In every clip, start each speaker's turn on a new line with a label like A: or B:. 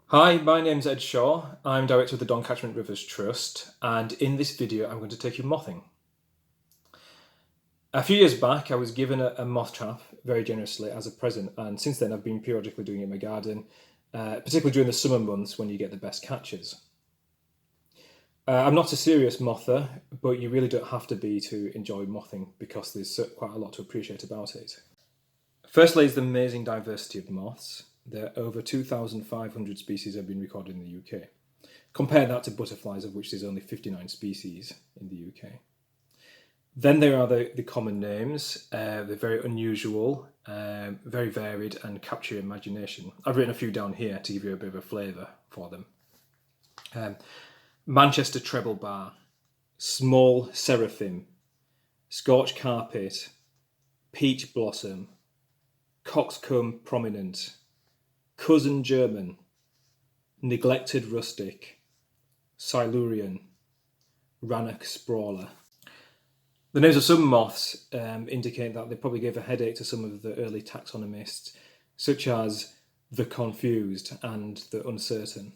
A: Hi, my name's Ed Shaw. I'm director of the Don Catchment Rivers Trust, and in this video I'm going to take you mothing. A few years back I was given a moth trap very generously as a present, and since then I've been periodically doing it in my garden, particularly during the summer months when you get the best catches. I'm not a serious mother, but you really don't have to be to enjoy mothing because there's quite a lot to appreciate about it. Firstly is the amazing diversity of moths. There are over 2,500 species have been recorded in the UK. Compare that to butterflies, of which there's only 59 species in the UK. Then there are the common names. They're very unusual, very varied, and capture your imagination. I've written a few down here to give you a bit of a flavour for them. Manchester treble bar, small seraphim, scorched carpet, peach blossom, coxcomb prominent, cousin German, neglected rustic, Silurian, rannoch sprawler. The names of some moths indicate that they probably gave a headache to some of the early taxonomists, such as the confused and the uncertain.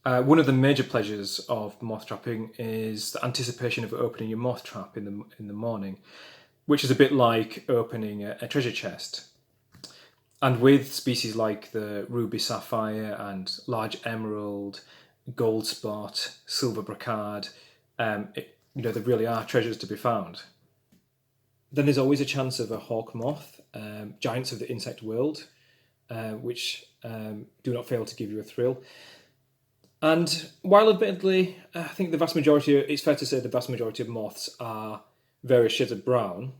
A: One of the major pleasures of moth trapping is the anticipation of opening your moth trap in the morning, which is a bit like opening a treasure chest. And with species like the ruby sapphire and large emerald, gold spot, silver brocade, there really are treasures to be found. Then there's always a chance of a hawk moth, giants of the insect world, which do not fail to give you a thrill. And while admittedly, I think it's fair to say the vast majority of moths are various shades of brown,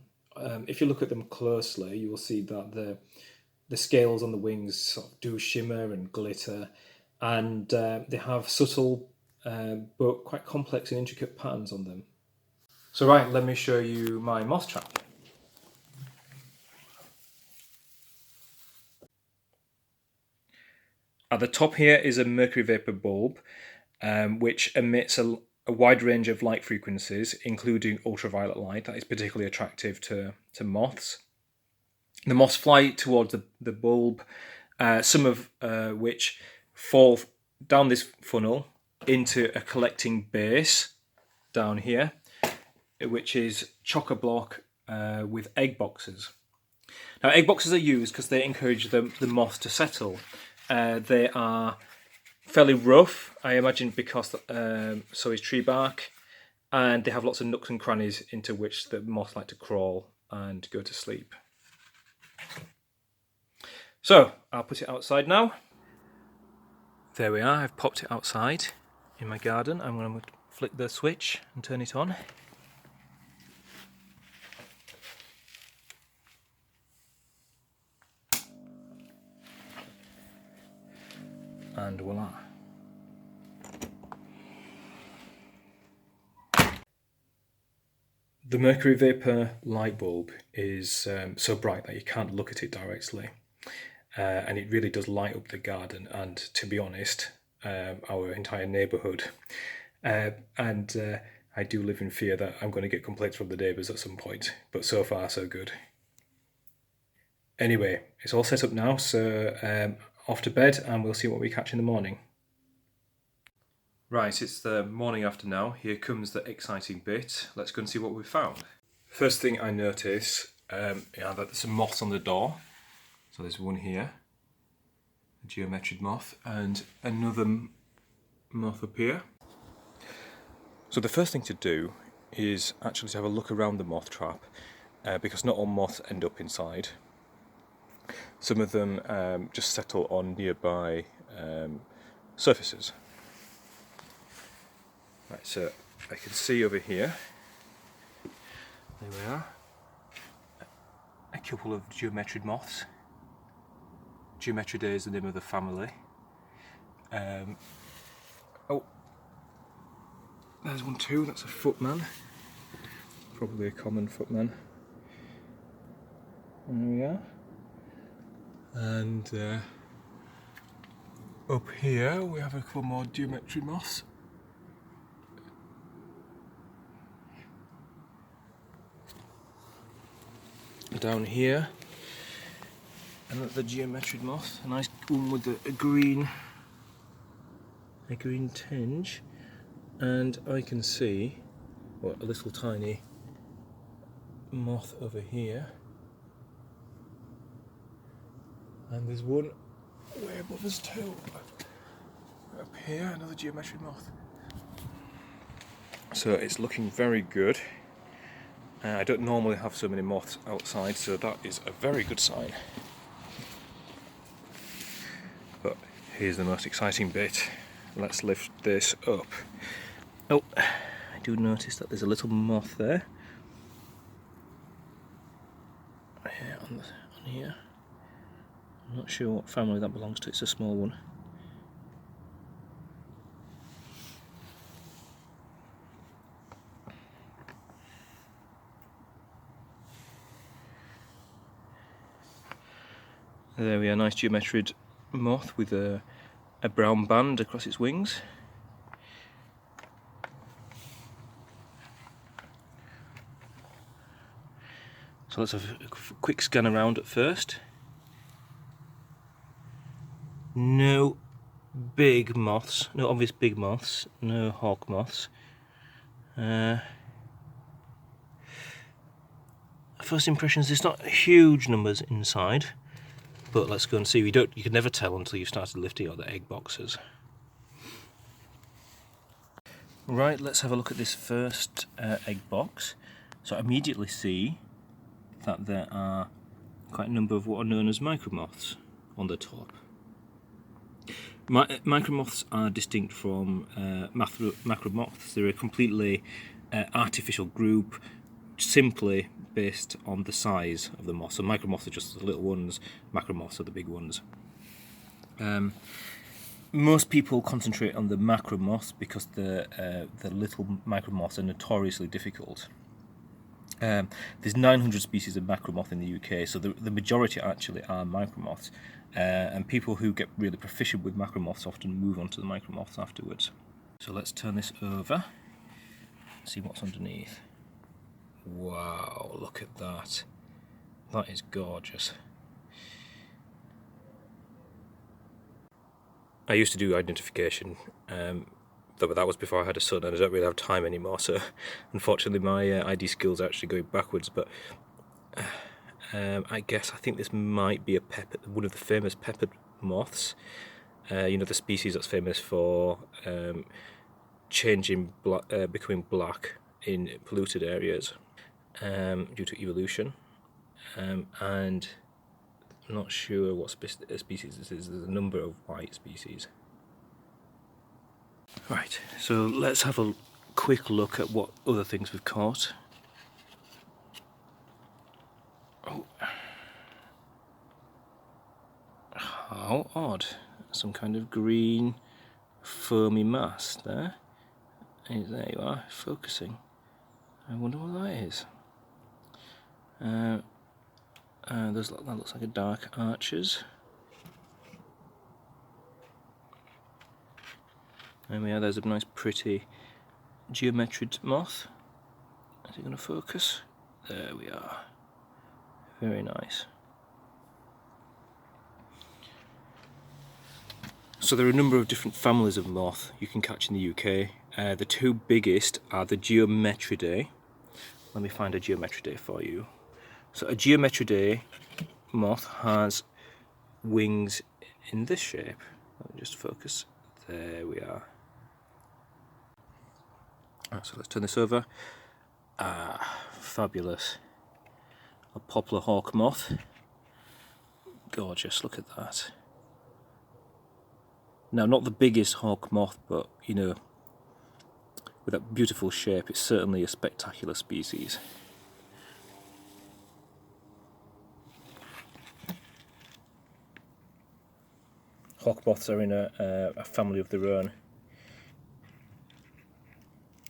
A: if you look at them closely, you will see that the scales on the wings sort of do shimmer and glitter, and they have subtle but quite complex and intricate patterns on them. So right, let me show you my moth trap. At the top here is a mercury vapor bulb, which emits a wide range of light frequencies, including ultraviolet light that is particularly attractive to moths. The moths fly towards the bulb, some of which fall down this funnel into a collecting base down here, which is chock-a-block with egg boxes. Now, egg boxes are used because they encourage the moth to settle. They are fairly rough, I imagine, because so is tree bark, and they have lots of nooks and crannies into which the moths like to crawl and go to sleep. So I'll put it outside now. There we are, I've popped it outside in my garden. I'm going to flick the switch and turn it on. And voila. The mercury vapor light bulb is so bright that you can't look at it directly. And it really does light up the garden and, to be honest, our entire neighbourhood. I do live in fear that I'm going to get complaints from the neighbours at some point, but so far so good. Anyway, it's all set up now, so off to bed and we'll see what we catch in the morning. Right, it's the morning after now. Here comes the exciting bit. Let's go and see what we've found. First thing I notice that there's some moths on the door. So there's one here, a geometric moth, and another moth up here. So the first thing to do is actually to have a look around the moth trap, because not all moths end up inside. Some of them just settle on nearby surfaces. Right, so I can see over here, there we are, a couple of geometric moths. Geometridae is the name of the family. Oh, there's one too, that's a footman. Probably a common footman. There we are. And up here we have a couple more geometric moths. Down here, another geometric moth, a nice one with a green tinge, and I can see a little tiny moth over here, and there's one way above us too. Up here, another geometric moth. So it's looking very good. I don't normally have so many moths outside, so that is a very good sign. But here's the most exciting bit. Let's lift this up. Oh, I do notice that there's a little moth there. Yeah, on here. I'm not sure what family that belongs to, it's a small one. There we are, nice geometric moth with a brown band across its wings. So let's have a quick scan around at first. No big moths, no obvious big moths, no hawk moths. First impressions, there's not huge numbers inside, but let's go and see. You can never tell until you've started lifting out the egg boxes. Right, let's have a look at this first egg box. So I immediately see that there are quite a number of what are known as micromoths on the top. Micromoths are distinct from macromoths. They're a completely artificial group, simply based on the size of the moth. So micromoths are just the little ones, macromoths are the big ones. Most people concentrate on the macromoths because the little micromoths are notoriously difficult. There's 900 species of macromoth in the UK, so the majority actually are micromoths, and people who get really proficient with macromoths often move on to the micromoths afterwards. So let's turn this over, see what's underneath. Wow, look at that. That is gorgeous. I used to do identification, but that was before I had a son, and I don't really have time anymore, so unfortunately my ID skills are actually going backwards. But I think this might be one of the famous peppered moths. You know, the species that's famous for changing becoming black in polluted areas due to evolution, and I'm not sure what species this is. There's a number of white species. Right, so let's have a quick look at what other things we've caught. Oh, how odd! Some kind of green foamy mass there. There you are, focusing. I wonder what that is. That looks like a dark arches. And there's a nice pretty geometric moth. Is it going to focus? There we are. Very nice. So there are a number of different families of moth you can catch in the UK. The two biggest are the Geometridae. Let me find a Geometridae for you. So a Geometridae moth has wings in this shape. Let me just focus. There we are. Right, so let's turn this over. Fabulous. A poplar hawk moth. Gorgeous, look at that. Now, not the biggest hawk moth, but you know, with that beautiful shape, it's certainly a spectacular species. Hawk moths are in a family of their own.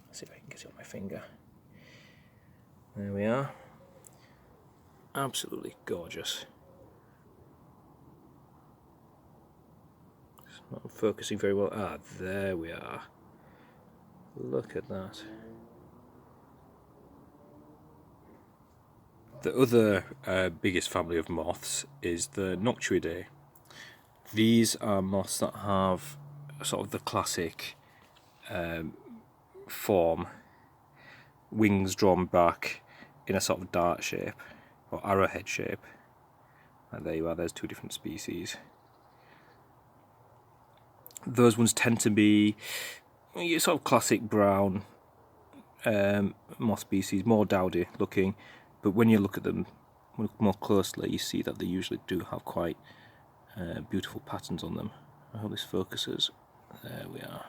A: Let's see if I can get it on my finger. There we are. Absolutely gorgeous. It's not focusing very well. There we are. Look at that. The other biggest family of moths is the Noctuidae. These are moths that have sort of the classic form, wings drawn back in a sort of dart shape or arrowhead shape. And there you are, there's two different species. Those ones tend to be your sort of classic brown moth species, more dowdy looking, but when you look at them more closely you see that they usually do have quite beautiful patterns on them. I hope this focuses. There we are.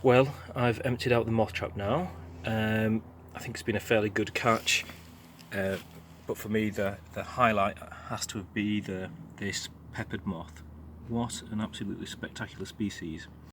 A: Well, I've emptied out the moth trap now. I think it's been a fairly good catch, but for me the highlight has to be this peppered moth. What an absolutely spectacular species.